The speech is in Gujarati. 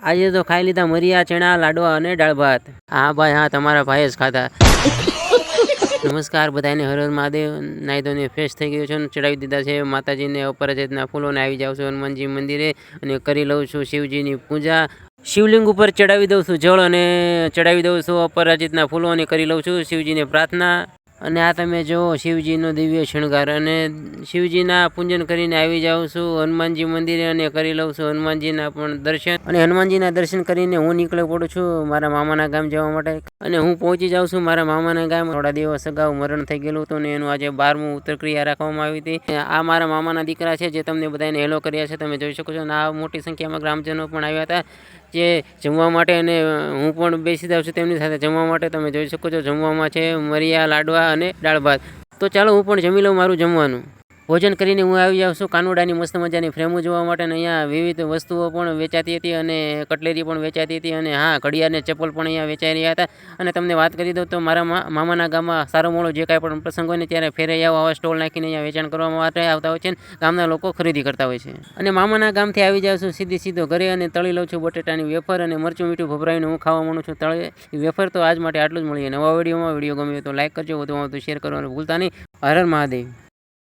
આજે તો ખાઈ લીધા મરિયા, ચણા, લાડવા અને દાળ ભાત. હા ભાઈ હા, તમારા ભાઈએ જ ખાધા. નમસ્કાર બધાને, હર હર મહાદેવ. નાઈ ધોઈને ફ્રેશ થઈ ગયો છું અને ચડાવી દીધા છે માતાજીને અપરાજિતના ફૂલોને. આવી જાઉં છું હનુમાનજી મંદિરે અને કરી લઉં છું શિવજીની પૂજા. શિવલિંગ ઉપર ચડાવી દઉં છું જળ અને ચડાવી દઉં છું અપરાજિતના ફૂલો અને કરી લઉં છું શિવજીને પ્રાર્થના. અને આ તમે જુઓ શિવજીનો દિવ્ય શણગાર. અને શિવજીના પૂજન કરીને આવી જાઉં છું હનુમાનજી મંદિરે અને કરી લઉં છું હનુમાનજીના પણ દર્શન. અને હનુમાનજીના દર્શન કરીને હું નીકળી પડું છું મારા મામાના ગામ જવા માટે. અને હું પહોંચી જાઉં છું મારા મામાના ગામ. થોડા દિવસ અગાઉ મરણ થઈ ગયેલું હતું ને એનું આજે 12મું ઉત્તરક્રિયા રાખવામાં આવી હતી. આ મારા મામાના દીકરા છે જે તમને બધાને હેલો કર્યા છે, તમે જોઈ શકો છો. અને આ મોટી સંખ્યામાં ગ્રામજનો પણ આવ્યા હતા જે જમવા માટે. અને હું પણ બેસી જાઉં છું તેમની સાથે જમવા માટે. તમે જોઈ શકો છો જમવામાં છે મરિયા, લાડવા અને દાળ ભાત. તો ચાલો હું પણ જમી લઉં મારું જમવાનું. ભોજન કરીને હું આવી જાઉં છું કાનુડાની મસ્ત મજાની ફ્રેમો જોવા માટે. અને અહીંયા વિવિધ વસ્તુઓ પણ વેચાતી હતી અને કટલેરી પણ વેચાતી હતી. અને હા, ઘડિયાળ ને ચપ્પલ પણ અહીંયા વેચાઈ રહ્યા હતા. અને તમને વાત કરી દઉં તો મારા મામાના ગામમાં સારો મોડો જે કાંઈ પણ પ્રસંગ હોય ને ત્યારે ફેરે આવા સ્ટોલ નાખીને અહીંયા વેચાણ કરવા માટે આવતા હોય છે ને ગામના લોકો ખરીદી કરતા હોય છે. અને મામાના ગામથી આવી જાઉં છું સીધો ઘરે અને તળી લઉં છું બટેટાની વેફર અને મરચું મીઠું ભભરાવીને હું ખાવા માંડું છું તળે વેફર. તો આજ માટે આટલું જ. મળીએ નવા વિડીયોમાં. વિડીયો ગમ્યો તો લાઈક કરજો, વધુમાં વધુ શેર કરવાનું ભૂલતા નહીં. હર હર મહાદેવ.